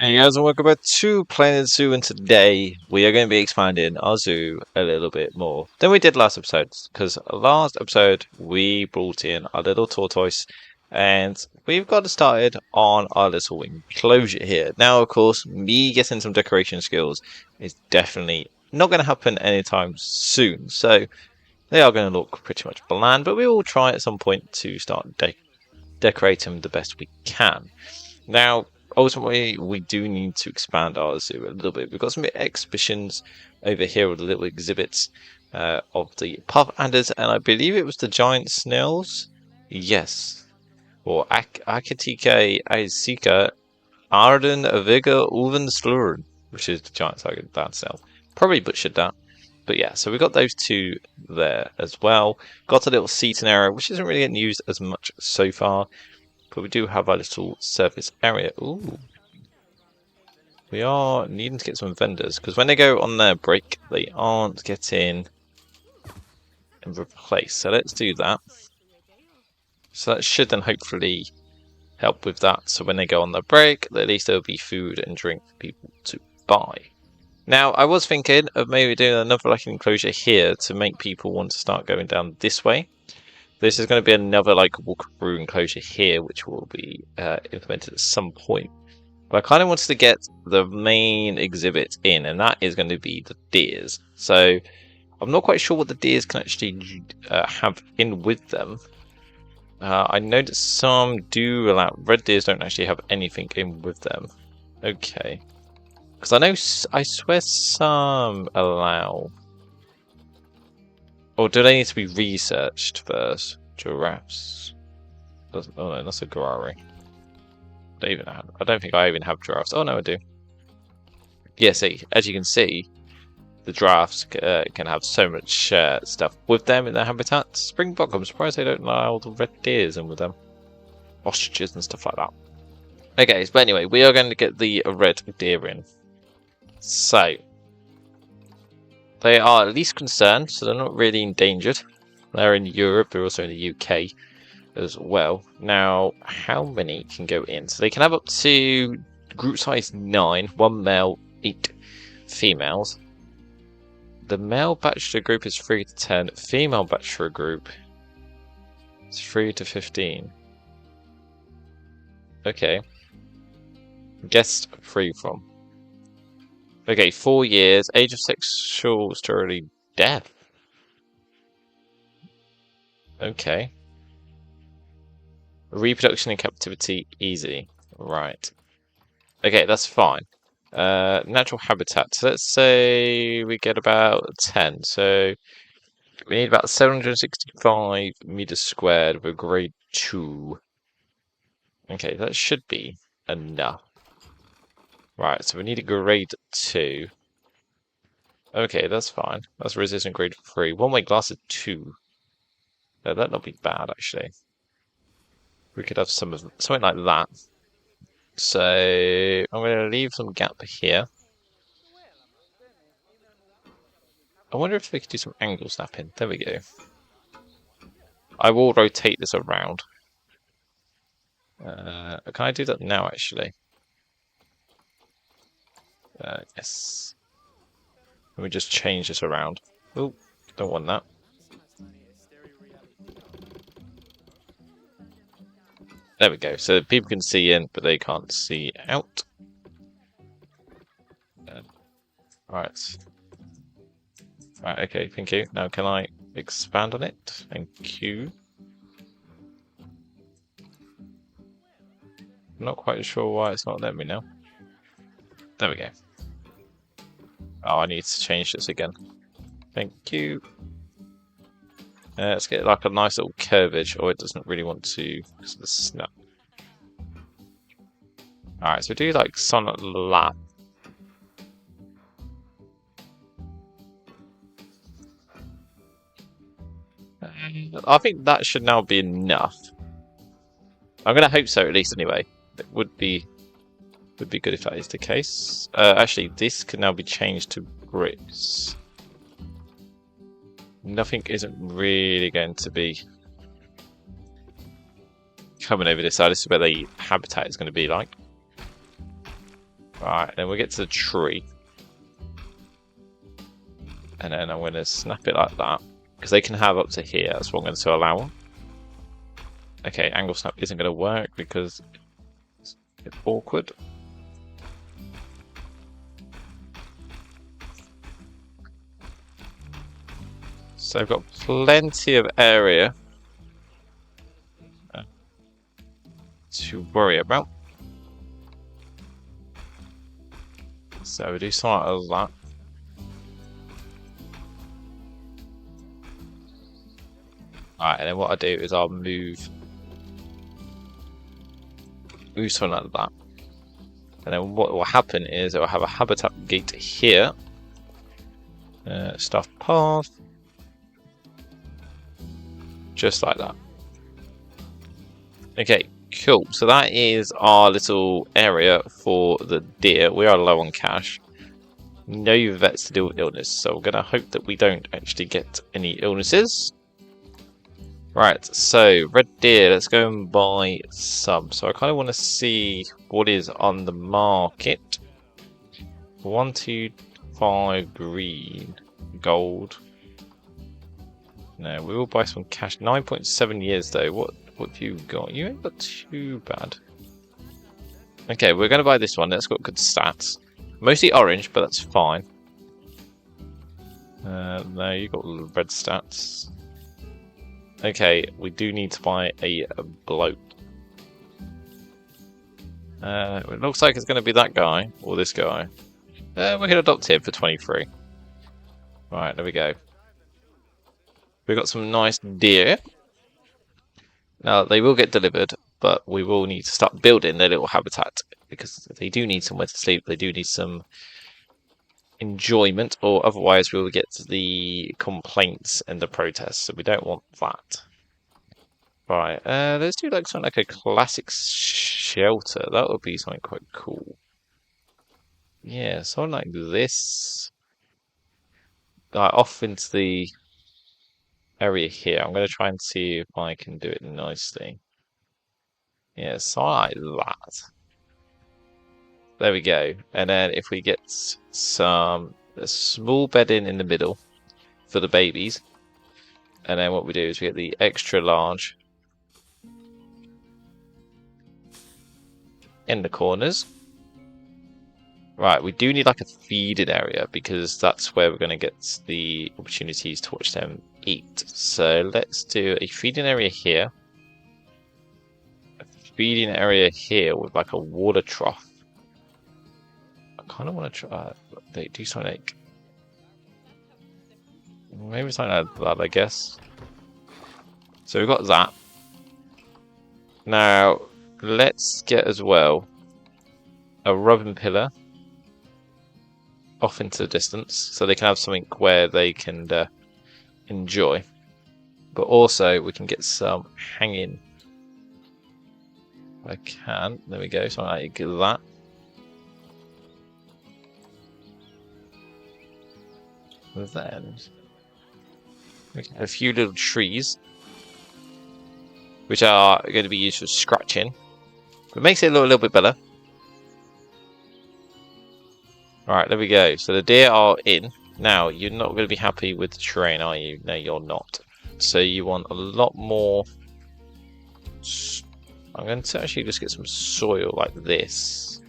Hey guys, and welcome back to Planet Zoo, and today we are going to be expanding our zoo a little bit more than we did last episode, because last episode we brought in our little tortoise, and we've got started on our little enclosure here. Now, of course, me getting some decoration skills is definitely not going to happen anytime soon, so they are going to look pretty much bland, but we will try at some point to start decorating them the best we can. Now, ultimately, we do need to expand our zoo a little bit. We've got some exhibitions over here with the little exhibits of the puff-anders, and I believe it was the giant snails. Yes. Or Akatike Aisika Arden Aviga Ulven Sluren, which is the giant tiger land snail. Probably butchered that. But yeah, so we got those two there as well. Got a little seating area, which isn't really getting used as much so far. But we do have our little surface area. Ooh. We are needing to get some vendors, because when they go on their break, they aren't getting replaced. So let's do that. So that should then hopefully help with that. So when they go on their break, at least there will be food and drink for people to buy. Now, I was thinking of maybe doing another enclosure here to make people want to start going down this way. This is going to be another walk-through enclosure here, which will be implemented at some point. But I kind of wanted to get the main exhibit in, and that is going to be the deers. So I'm not quite sure what the deers can actually have in with them. I know that some do allow. Red deers don't actually have anything in with them. Okay. Because I swear some allow. Or do they need to be researched first? Giraffes. Oh no, that's a gorari. I don't think I even have giraffes. Oh no, I do. Yeah, see, as you can see, the giraffes can have so much stuff with them in their habitat. Springbok, I'm surprised they don't allow the red deers in with them. Ostriches and stuff like that. Okay, but anyway, we are going to get the red deer in. So, they are at least concerned, so they're not really endangered. They're in Europe, they're also in the UK as well. Now, how many can go in? So they can have up to group size 9, 1 male, 8 females. The male bachelor group is 3 to 10, female bachelor group is 3 to 15. Okay. Guest free from. Okay, 4 years, age of sexual sterility, death. Okay. Reproduction in captivity, easy. Right. Okay, that's fine. Natural habitat. So let's say we get about 10. So we need about 765 meters squared with grade 2. Okay, that should be enough. Right, so we need a grade 2. Okay, that's fine. That's resistant grade 3. One-way glass is 2. No, that'd not be bad, actually. We could have something like that. So I'm going to leave some gap here. I wonder if we could do some angle snapping. There we go. I will rotate this around. Can I do that now, actually? Yes. Let me just change this around. Oh, don't want that. There we go. So people can see in, but they can't see out. Right. Right, okay, thank you. Now can I expand on it? Thank you. I'm not quite sure why it's not letting me now. There we go. Oh, I need to change this again. Thank you. Let's get like a nice little curvage, or it doesn't really want to because of the snap. Alright, so we do like sonnet lap. I think that should now be enough. I'm gonna hope so, at least anyway. It would be good if that is the case. Actually, this can now be changed to bricks. Nothing isn't really going to be coming over this side. This is where the habitat is going to be like. Right, then we get to the tree. And then I'm going to snap it like that. Because they can have up to here. That's what I'm going to allow them. Okay, angle snap isn't going to work because it's a bit awkward. So I've got plenty of area to worry about. So we do something like that. Alright, and then what I do is I'll move something like that. And then what will happen is it will have a habitat gate here. Stuff path. Just like that. Okay, cool. So that is our little area for the deer. We are low on cash. No vets to deal with illness, so we're going to hope that we don't actually get any illnesses. Right, so red deer, let's go and buy some. So I kind of want to see what is on the market. 125 green, gold. No, we will buy some cash. 9.7 years though. What have you got? You ain't got too bad. Okay, we're going to buy this one. That's got good stats. Mostly orange, but that's fine. No, you got red stats. Okay, we do need to buy a bloke. It looks like it's going to be that guy, or this guy. We can adopt him for 23. Right, there we go. We've got some nice deer. Now, they will get delivered, but we will need to start building their little habitat, because they do need somewhere to sleep, they do need some enjoyment, or otherwise we will get the complaints and the protests, so we don't want that. Right, let's do like something like a classic shelter. That would be something quite cool. Yeah, something like this. Off into the area here. I'm going to try and see if I can do it nicely. Yeah, something like that. There we go. And then if we get a small bed in the middle for the babies. And then what we do is we get the extra large in the corners. Right, we do need like a feeding area because that's where we're going to get the opportunities to watch them eat. So let's do a feeding area here. A feeding area here with like a water trough. I kind of want to try. They do something like maybe something like that, I guess. So we've got that. Now let's get as well a rubbing pillar off into the distance, so they can have something where they can enjoy. But also we can get some hanging. I can. There we go. So I get that. Then we can have a few little trees, which are going to be used for scratching. But it makes it look a little bit better. Alright, there we go. So the deer are in. Now, you're not going to be happy with the terrain, are you? No, you're not. So you want a lot more. I'm going to actually just get some soil like this.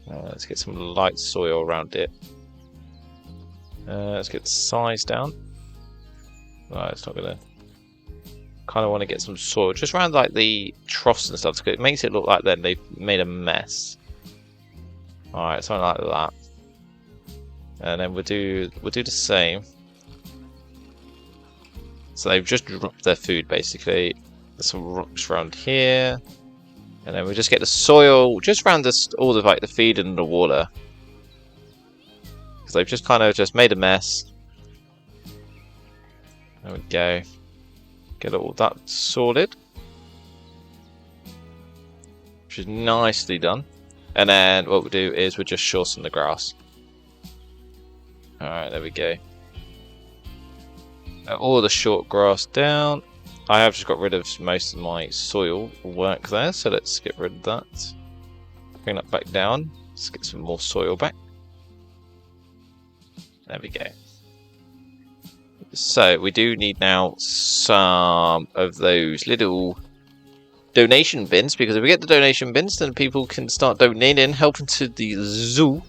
Let's get some light soil around it. Let's get the size down. Right, it's not going to. Kind of want to get some soil just around like the troughs and stuff, because it makes it look like then they've made a mess. Alright, something like that. And then we'll do the same. So they've just dropped their food basically. There's some rocks around here. And then we'll just get the soil just around all the like the feed and the water. Because they've just kind of just made a mess. There we go. Get all that sorted. Which is nicely done. And then what we'll do is we'll just shorten the grass. Alright, there we go. All the short grass down. I have just got rid of most of my soil work there, so let's get rid of that. Bring that back down. Let's get some more soil back. There we go. So we do need now some of those little donation bins, because if we get the donation bins, then people can start donating, helping to the zoo.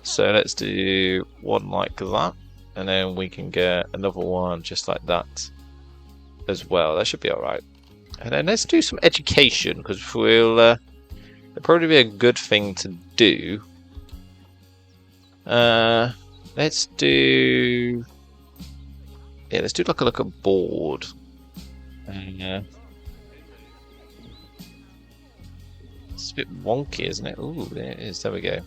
So let's do one like that, and then we can get another one just like that as well. That should be alright. And then let's do some education, because it'll probably be a good thing to do. Let's do... Yeah, let's do like a board. It's a bit wonky, isn't it? Ooh, there it is. There we go.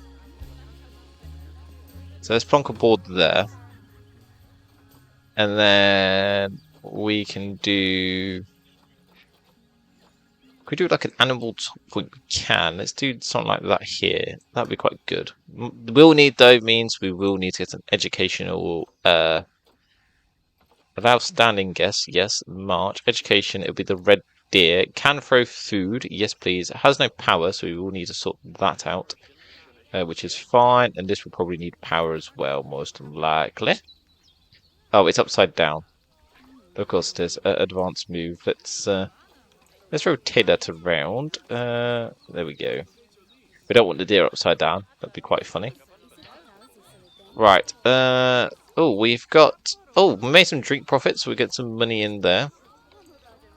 So let's plonk a board there. And then we can do... Could we do like an animal top point? We can. Let's do something like that here. That'd be quite good. We'll need, though, means we will need to get an educational... Without standing guess, yes, march. Education, it'll be the red deer. It can throw food, yes please. It has no power, so we will need to sort that out. Which is fine, and this will probably need power as well, most likely. Oh, it's upside down. Of course it is. Advanced move. Let's rotate that around. There we go. We don't want the deer upside down. That'd be quite funny. Right. Oh, we've got... Oh, we made some drink profits, so we get some money in there.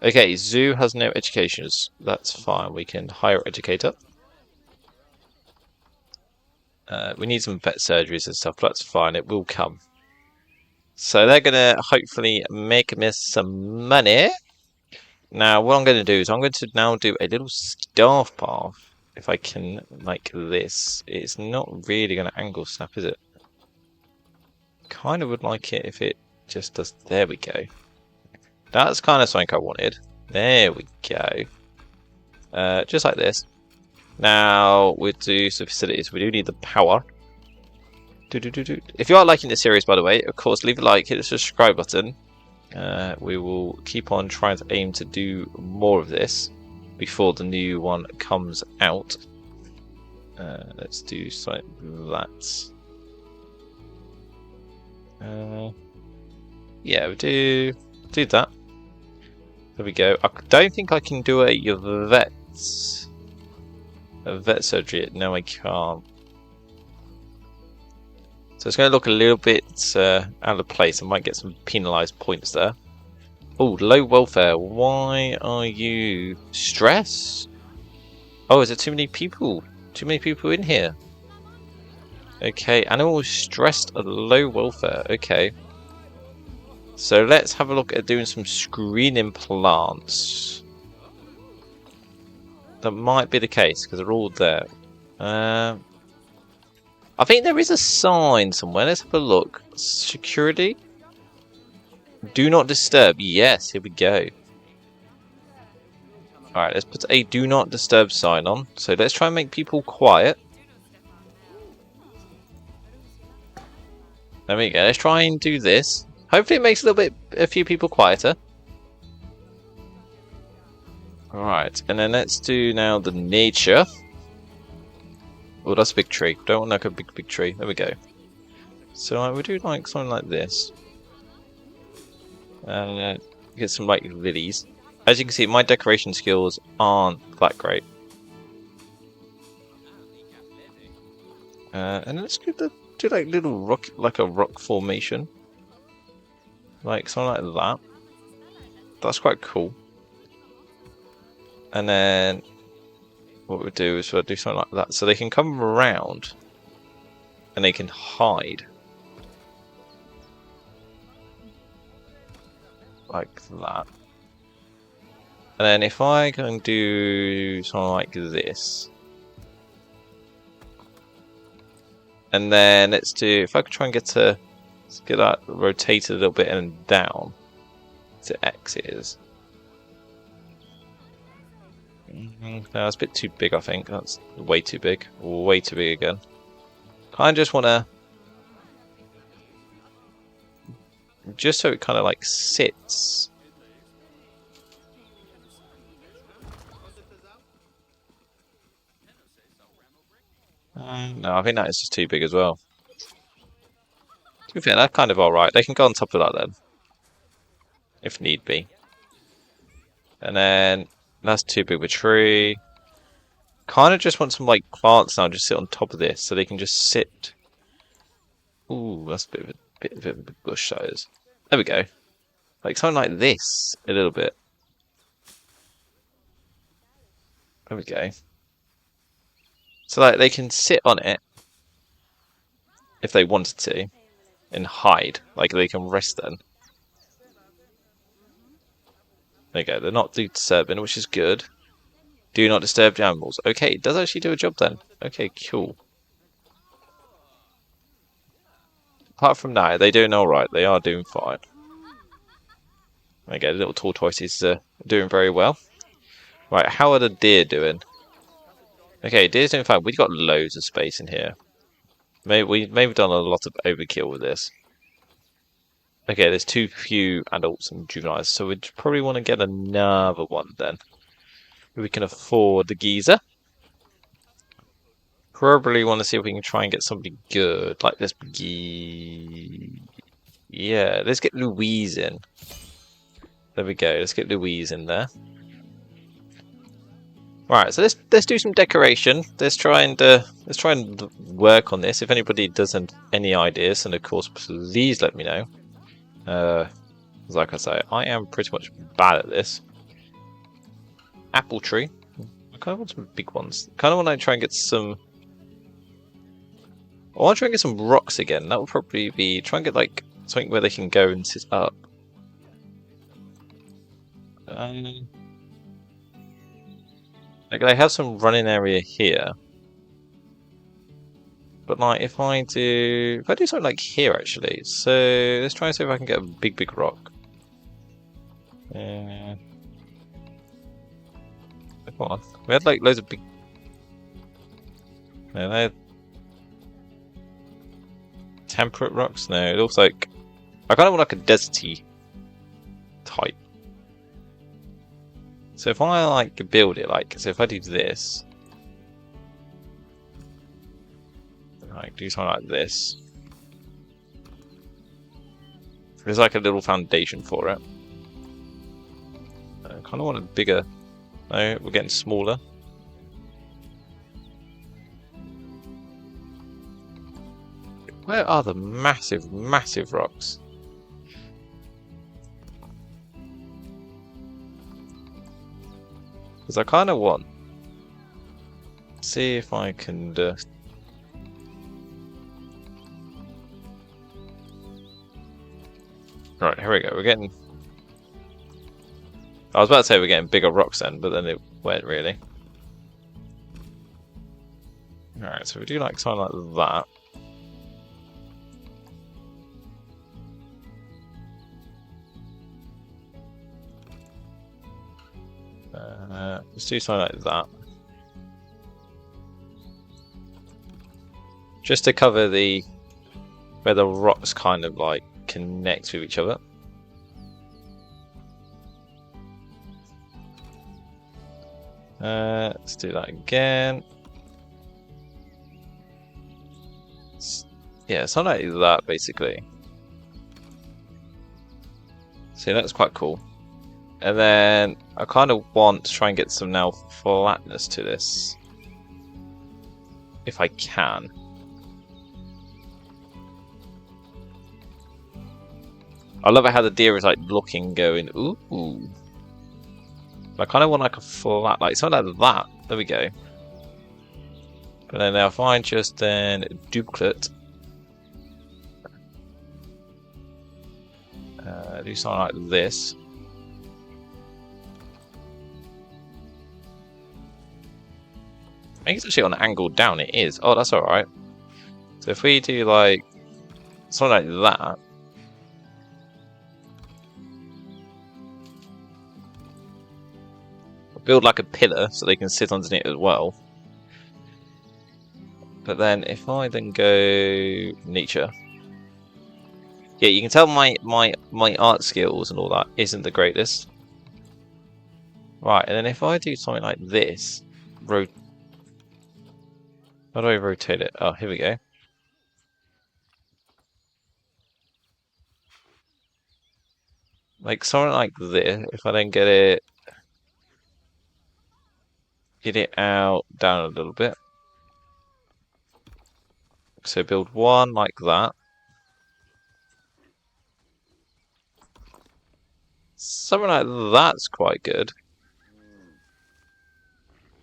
Okay, zoo has no educators. That's fine. We can hire educator. We need some vet surgeries and stuff, but that's fine. It will come. So they're going to hopefully make me some money. Now, what I'm going to do is I'm going to now do a little staff path. If I can, like this. It's not really going to angle snap, is it? Kind of would like it if it just does. There we go. That's kind of something I wanted. There we go. Just like this. Now we'll do some facilities. We do need the power. If you are liking this series, by the way, of course, leave a like, hit the subscribe button. We will keep on trying to aim to do more of this before the new one comes out. Let's do something like that. Yeah, we do that. There we go. I don't think I can do a vet surgery. No, I can't. So it's going to look a little bit out of place. I might get some penalised points there. Oh, low welfare. Why are you stressed? Oh, is there too many people? Too many people in here. Okay, animal stressed at low welfare. Okay. So let's have a look at doing some screening plants. That might be the case because they're all there. I think there is a sign somewhere. Let's have a look. Security. Do not disturb. Yes, here we go. Alright, let's put a do not disturb sign on. So let's try and make people quiet. There we go. Let's try and do this. Hopefully it makes a few people quieter. Alright, and then let's do now the nature. Oh, that's a big tree. Don't want like a big tree. There we go. So we do like something like this. And get some like lilies. As you can see, my decoration skills aren't that great. And then let's do like little rock, like a rock formation. Like something like that. That's quite cool. And then what we'll do is we'll do something like that. So they can come around and they can hide. Like that. And then if I can do something like this. And then let's do, if I could try and let's get that rotated a little bit and down to X it is. No, that's a bit too big, I think. That's way too big. Way too big again. Kind of just want to... Just so it kind of like sits. No, I think that is just too big as well. To be fair, they're kind of alright. They can go on top of that then. If need be. And then that's too big of a tree. Kind of just want some like plants now, just sit on top of this so they can just sit. Ooh, that's a bit of a big bush, that is. There we go. Like something like this, a little bit. There we go. So like they can sit on it if they wanted to and hide. Like they can rest then. There you go. They're not disturbing, which is good. Do not disturb the animals. Okay, it does actually do a job then. Okay, cool. Apart from that, they're doing alright. They are doing fine. There you go. The little tortoises are doing very well. Right, how are the deer doing? Okay, deer's doing fine. We've got loads of space in here. We've done a lot of overkill with this. Okay, there's too few adults and juveniles, so we'd probably want to get another one then. We can afford the geezer. Probably want to see if we can try and get somebody good, like this. Yeah, let's get Louise in. There we go. Let's get Louise in there. Right, so let's do some decoration. Let's try and work on this. If anybody doesn't any ideas, then of course please let me know. Like I say, I am pretty much bad at this. Apple tree. I kind of want some big ones. Kind of want to try and get some. I want to try and get some rocks again. That would probably be try and get like something where they can go and sit up. Like they have some running area here, but like if I do something like here actually, so let's try and see if I can get a big rock. Come on, we had like loads of big. No, they had temperate rocks. No, it looks like I kind of want like a deserty type. So if I like build it like, so if I do this, like do something like this, there's like a little foundation for it. I kind of want a bigger. No, we're getting smaller. Where are the massive rocks? Because I kind of want. See if I can. Right, here we go. We're getting. I was about to say we're getting bigger rocks then, but then it weren't really. Alright, so we do like something like that. Let's do something like that. Just to cover where the rocks kind of like connect with each other. Let's do that again. Yeah, something like that basically. See, that's quite cool. And then I kind of want to try and get some now flatness to this. If I can. I love it how the deer is like looking, going, ooh. I kind of want like a flat, like something like that. There we go. But then now if I just then duplicate. Do something like this. I think it's actually on an angle down, it is. Oh, that's alright. So if we do like something like that. Build like a pillar so they can sit underneath it as well. But then if I then go nature. Yeah, you can tell my art skills and all that isn't the greatest. Right, and then if I do something like this, How do I rotate it? Oh, here we go. Like something like this. If I then get it out, down a little bit. So build one like that. Something like that's quite good.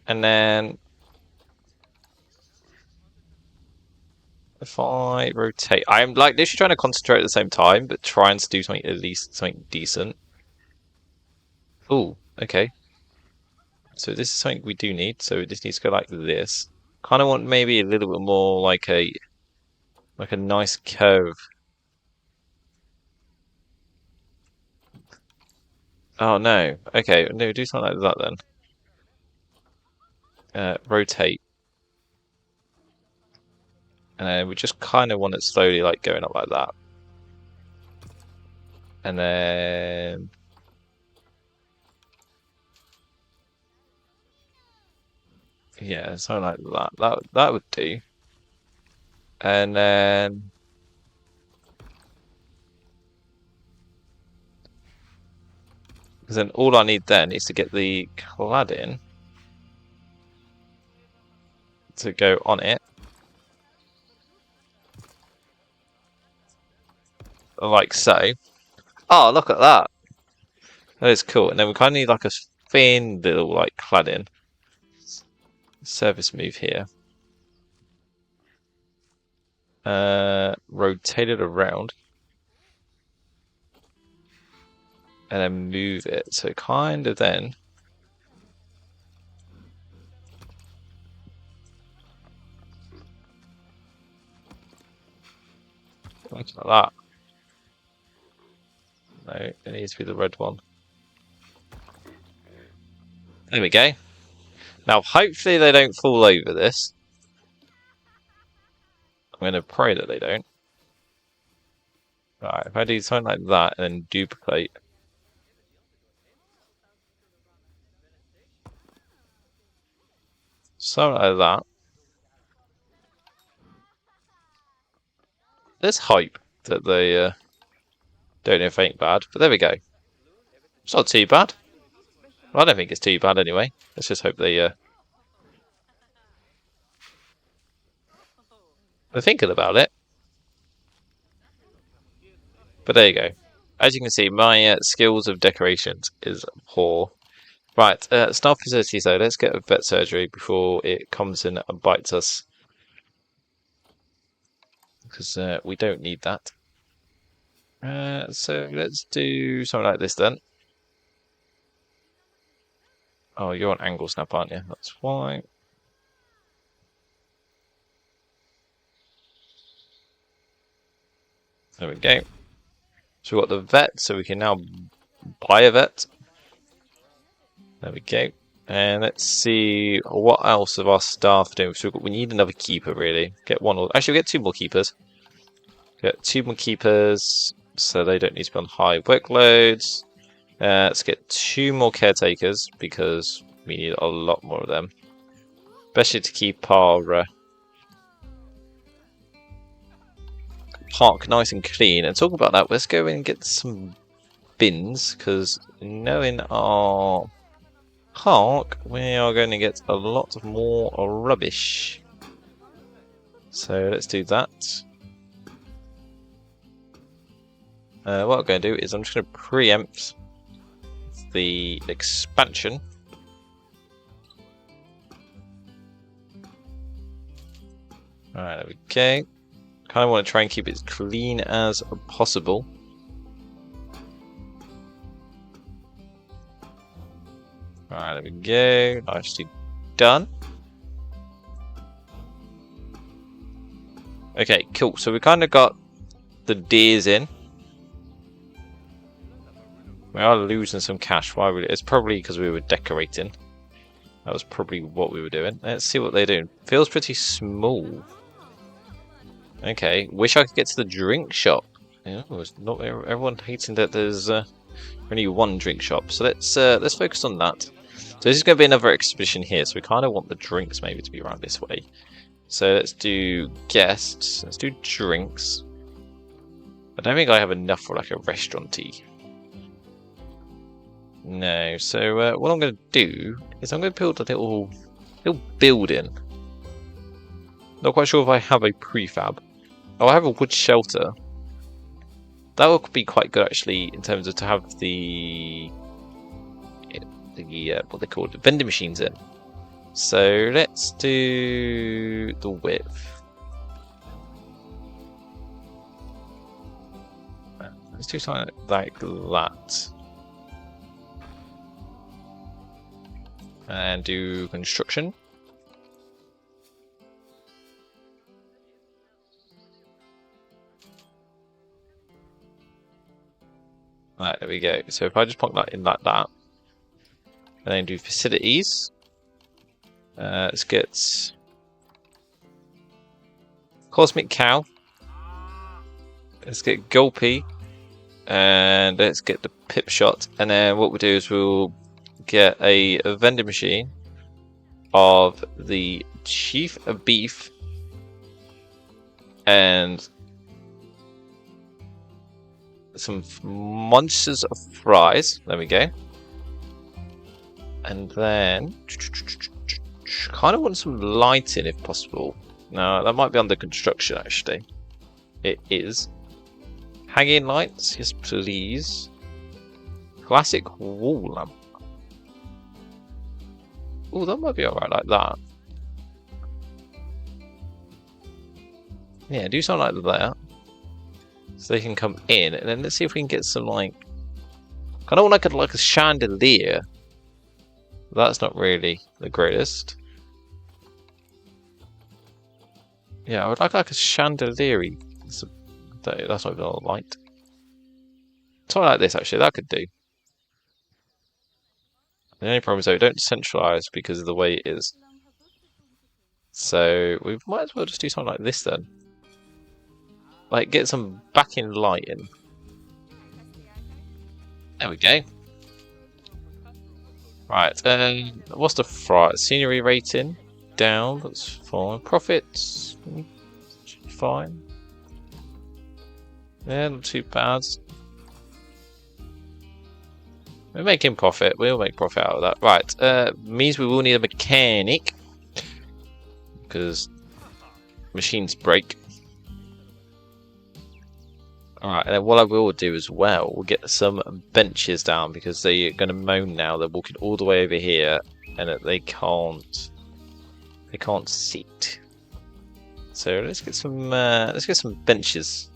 And then if I rotate, I'm like literally trying to concentrate at the same time, but trying to do something at least something decent. Oh, okay. So this is something we do need. So this needs to go like this. Kind of want maybe a little bit more like a nice curve. Oh no. Okay, no, do something like that then. Rotate. And then we just kind of want it slowly like going up like that. And then yeah, something like that. That would do. And then because then all I need then is to get the cladding to go on it. Like so. Oh, look at that. That is cool. And then we kind of need like a thin little like cladding. Surface move here. Rotate it around. And then move it. So kind of then. Like that. No, it needs to be the red one. There we go. Now, hopefully they don't fall over this. I'm going to pray that they don't. Right, if I do something like that and then duplicate. Something like that. There's hype that they don't know if it ain't bad, but there we go. It's not too bad. Well, I don't think it's too bad anyway. Let's just hope they're thinking about it. But there you go. As you can see, my skills of decorations is poor. Right, staff facility, so let's get a vet surgery before it comes in and bites us. Because we don't need that. So let's do something like this then. Oh, you're on angle snap, aren't you? That's fine. There we go. So we've got the vet, so we can now buy a vet. There we go. And let's see what else of our staff doing. So we need another keeper, really. Get one or actually, we get two more keepers. Get two more keepers, so they don't need to be on high workloads. Let's get two more caretakers because we need a lot more of them, especially to keep our park nice and clean. And talk about that, let's go and get some bins because knowing our park, we are going to get a lot more rubbish. So let's do that. What I'm going to do is I'm just going to preempt the expansion. Alright, there we go. Kind of want to try and keep it as clean as possible. Alright, there we go. Nicely done. Okay, cool. So we kind of got the deers in. We are losing some cash. Why? It's probably because we were decorating. That was probably what we were doing. Let's see what they're doing. Feels pretty small. Okay, wish I could get to the drink shop. Yeah, it's not everyone hating that there's only one drink shop. So let's focus on that. So this is going to be another exhibition here. So we kind of want the drinks maybe to be around this way. So let's do guests. Let's do drinks. I don't think I have enough for like a restauranty. No. So what I'm going to do is I'm going to build a little building. Not quite sure if I have a prefab. Oh, I have a wood shelter. That would be quite good actually in terms of to have the what they call it, vending machines in. So let's do the width. Let's do something like that. And do construction. Right, there we go. So if I just plonk that in like that, and then do facilities, let's get Cosmic Cow, let's get Gulpy, and let's get the Pip Shot, and then what we'll do is we'll get a vending machine of the Chief of Beef and some monsters of fries. There we go. And then kind of want some lighting if possible. No, that might be under construction actually. It is. Hanging lights, yes please. Classic wall lamp. Oh, that might be alright like that. Yeah, do something like that. So they can come in, and then let's see if we can get some like. I don't want like a chandelier. That's not really the greatest. Yeah, I would like a chandelier. That's not even a light. Something like this actually, that could do. The only problem is though, we don't centralise because of the way it is. So we might as well just do something like this then. Like get some backing light in. There we go. Right, what's the scenery rating? Down, that's fine. Profits, fine. Yeah, not too bad. We're making profit. We'll make profit out of that. Right, means we will need a mechanic because machines break. Alright, and then what I will do as well, we'll get some benches down because they're going to moan now. They're walking all the way over here, and they can't sit. So let's get some benches.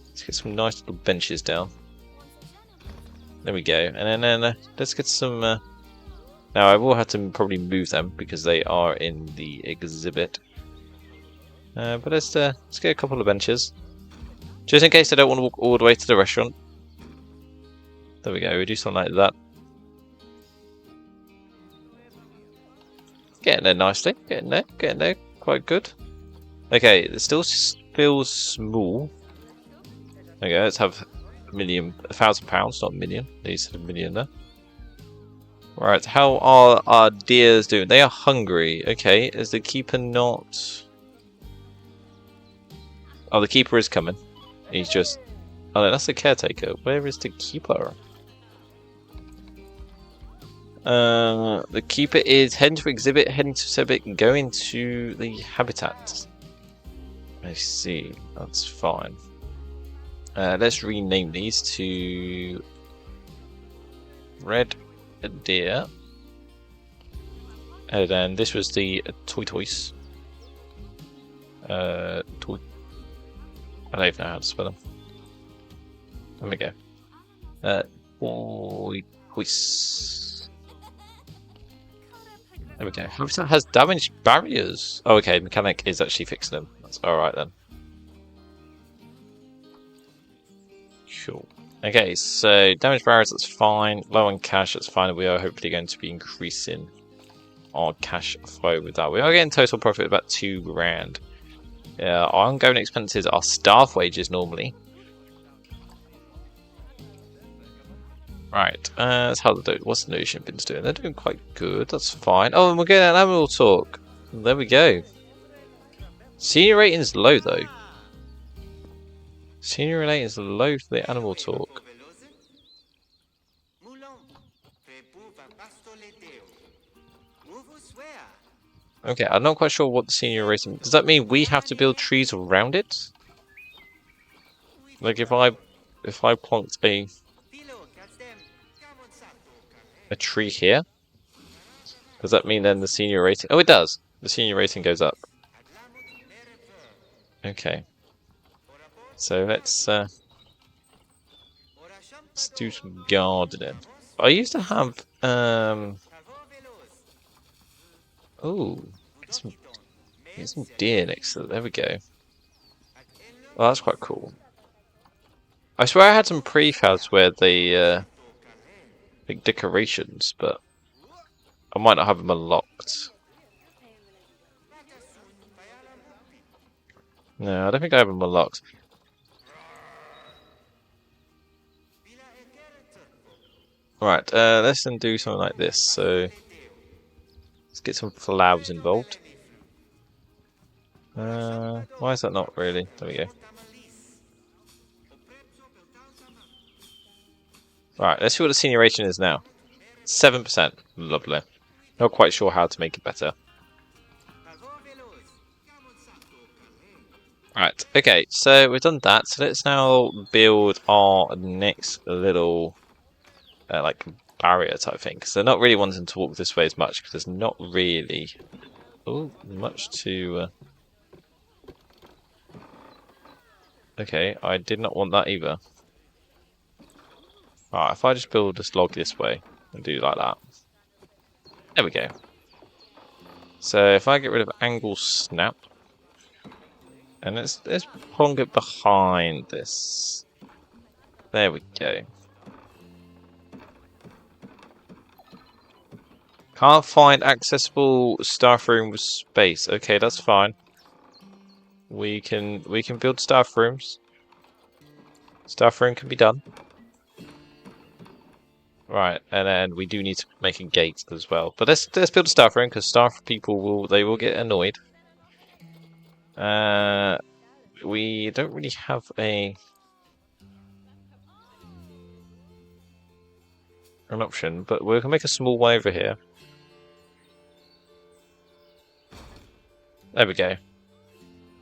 Let's get some nice little benches down. There we go, and then let's get some. Now I will have to probably move them because they are in the exhibit. But let's get a couple of benches. Just in case I don't want to walk all the way to the restaurant. There we go, we do something like that. Getting there nicely, getting there, quite good. Okay, it still feels small. Okay, let's have £1,000, not a million. They said a million there. Right, how are our deers doing? They are hungry. Okay, is the keeper not... Oh, the keeper is coming. He's just... Oh no, that's the caretaker. Where is the keeper? The keeper is heading to exhibit, heading to exhibit, going to the habitat. I see. That's fine. Let's rename these to Red Deer. And then this was the tortoise. I don't even know how to spell them. There we go. Tortoise. There we go. Habitat has damaged barriers. Oh, okay. Mechanic is actually fixing them. That's alright then. Cool. Okay, so damaged barriers, that's fine. Low on cash, that's fine. We are hopefully going to be increasing our cash flow with that. We are getting total profit of about £2 grand. Our ongoing expenses are staff wages normally. Right, that's how what's the new bins doing? They're doing quite good, that's fine. Oh, and we're getting an animal talk. There we go. Senior rating is low though. Senior rating is low for the animal talk. Okay, I'm not quite sure what the senior rating. Does that mean we have to build trees around it? Like if I plant a tree here, does that mean then the senior rating? Oh, it does. The senior rating goes up. Okay. So let's do some gardening. I used to have oh, get some deer next to it. There we go. Well, that's quite cool. I swear I had some prefabs where they like decorations, but I might not have them unlocked. No, I don't think I have them unlocked. Right, let's then do something like this. So let's get some flowers involved. Why is that not really? There we go. Right, let's see what the senior rating is now. 7%. Lovely. Not quite sure how to make it better. Right, okay, so we've done that. So let's now build our next little like barrier type thing. Because they're not really wanting to walk this way as much because there's not really much to. Okay, I did not want that either. Alright, if I just build this log this way and do like that. There we go. So if I get rid of angle snap, and let's prong it behind this. There we go. Can't find accessible staff room with space. Okay, that's fine. We can build staff rooms. Staff room can be done. Right, and then we do need to make a gate as well. But let's build a staff room because staff people will get annoyed. We don't really have an option, but we can make a small one over here. There we go.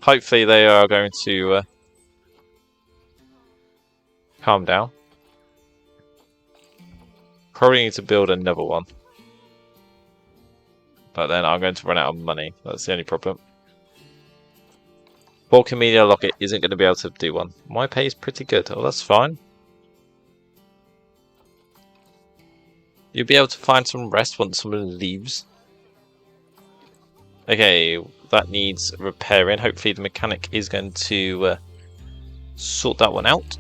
Hopefully they are going to calm down. Probably need to build another one. But then I'm going to run out of money. That's the only problem. Balkan Media Locket isn't going to be able to do one. My pay is pretty good. Oh, that's fine. You'll be able to find some rest once someone leaves. Okay, that needs repairing. Hopefully the mechanic is going to sort that one out.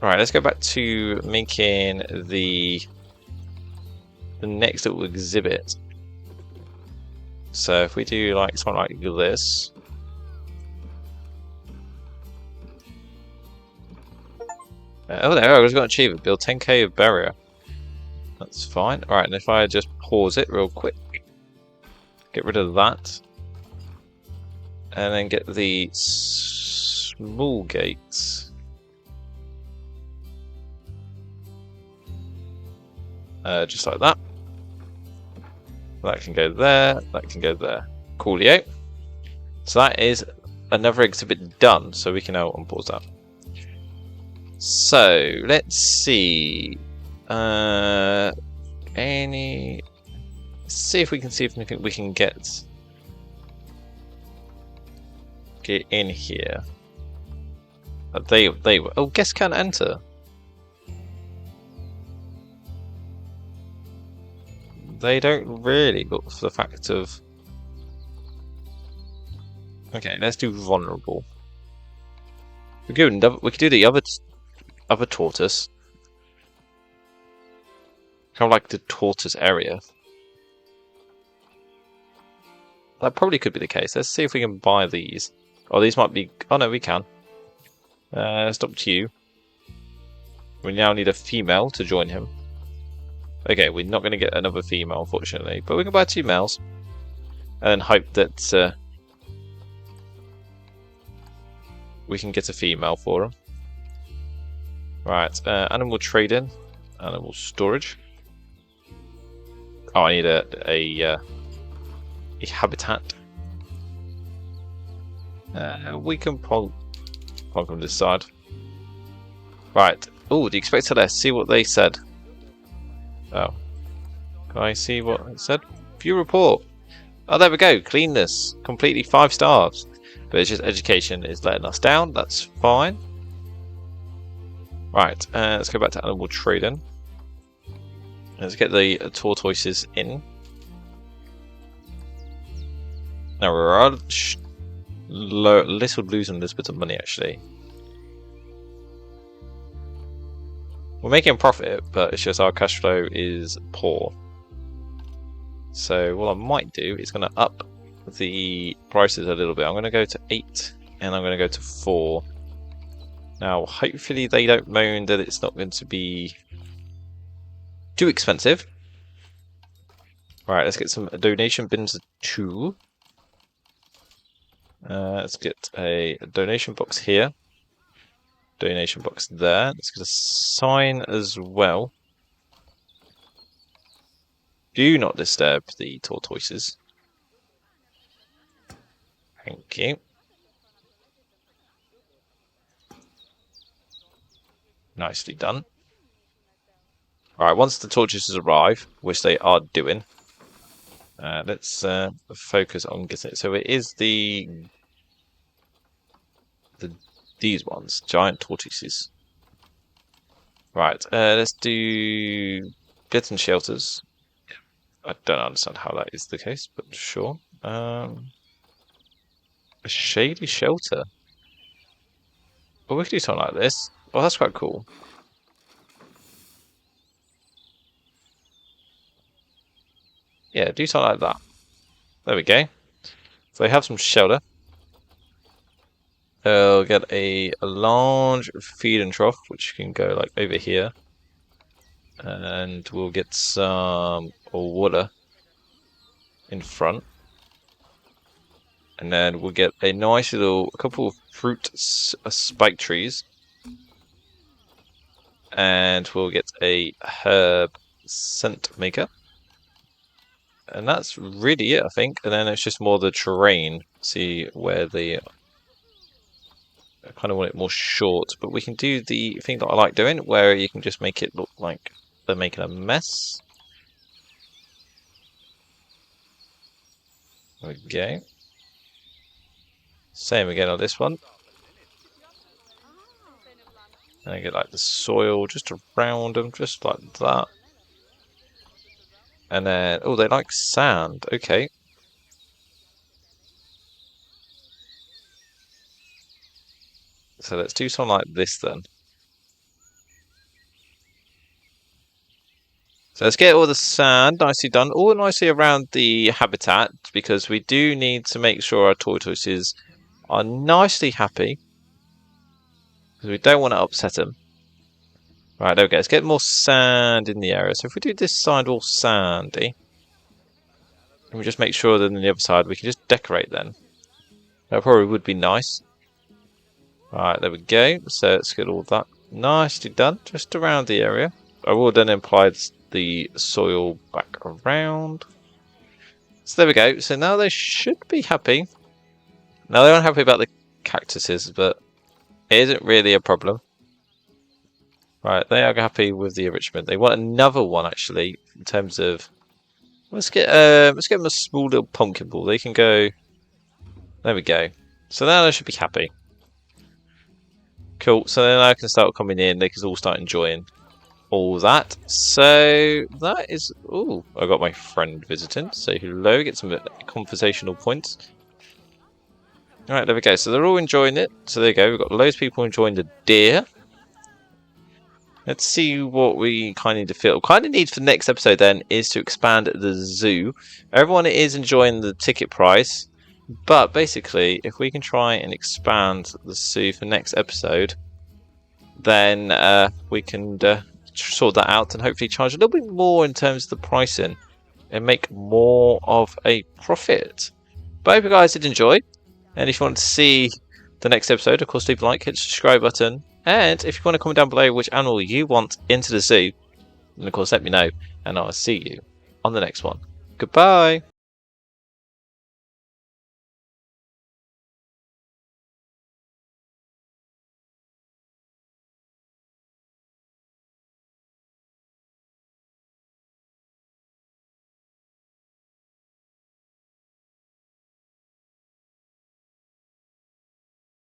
Alright, let's go back to making the next little exhibit. So if we do like something like this. Oh, there, I was going to achieve it. Build 10k of barrier. That's fine. Alright, and if I just pause it real quick. Get rid of that. And then get the small gates. Just like that. That can go there. That can go there. Coolio. So that is another exhibit done. So we can now unpause that. So let's see. Let's see if we can see if anything we can get in here. They oh, guests can't enter. They don't really, but for the fact of okay, let's do vulnerable. We could do the other tortoise. Kind of like the tortoise area. That probably could be the case. Let's see if we can buy these. Oh, these might be. Oh no, we can. It's up to you. We now need a female to join him. Okay, we're not going to get another female, unfortunately, but we can buy 2 males, and then hope that we can get a female for them. Right, animal trading, animal storage. Oh, I need a habitat. We can plonk on this side. Right. Oh, the expected less. See what they said. Oh. Can I see what it said? View report. Oh, there we go. Cleanness. Completely 5 stars. But it's just education is letting us down. That's fine. Right. Let's go back to animal trading. Let's get the tortoises in. Now we're little losing a little bit of money actually. We're making a profit, but it's just our cash flow is poor. So what I might do is going to up the prices a little bit. I'm going to go to 8 and I'm going to go to 4. Now hopefully they don't moan that it's not going to be too expensive. Right, let's get some donation bins 2. Let's get a donation box here. Donation box there. Let's get a sign as well. Do not disturb the tortoises. Thank you. Nicely done. Alright, once the tortoises arrive, which they are doing, let's focus on getting it. So it is these ones, giant tortoises. Right, let's do beds and shelters. I don't understand how that is the case, but sure. A shady shelter. Well, we could do something like this. Oh, that's quite cool. Yeah, do something like that. There we go. So they have some shelter. They'll get a large feeding trough, which can go like over here. And we'll get some water in front. And then we'll get a nice a couple of fruit spike trees. And we'll get a herb scent maker. And that's really it, I think. And then it's just more the terrain. See where I kind of want it more short. But we can do the thing that I like doing, where you can just make it look like they're making a mess. There we go. Same again on this one. And I get like the soil just around them, just like that. And then, oh, they like sand. Okay. So let's do something like this then. So let's get all the sand nicely done, all nicely around the habitat, because we do need to make sure our tortoises are nicely happy, because we don't want to upset them. Right, there we go. Let's get more sand in the area. So if we do this side all sandy, and we just make sure that on the other side we can just decorate then. That probably would be nice. Right, there we go. So let's get all that nicely done, just around the area. I will then apply the soil back around. So there we go. So now they should be happy. Now they're unhappy about the cactuses, but it isn't really a problem. Right, they are happy with the enrichment. They want another one actually, in terms of let's get them a small little pumpkin ball. They can go. There we go. So now they should be happy. Cool. So then I can start coming in. They can all start enjoying all that. So that is. Oh, I got my friend visiting. Say hello. Get some conversational points. All right, there we go. So they're all enjoying it. So there you go. We've got loads of people enjoying the deer. Let's see what we kind of need to feel. Kind of need for the next episode then is to expand the zoo. Everyone is enjoying the ticket price, but basically, if we can try and expand the zoo for next episode, then we can sort that out and hopefully charge a little bit more in terms of the pricing and make more of a profit. But I hope you guys did enjoy, and if you want to see the next episode, of course, leave a like, hit the subscribe button, and if you want to comment down below which animal you want into the zoo, then of course let me know, and I'll see you on the next one. Goodbye!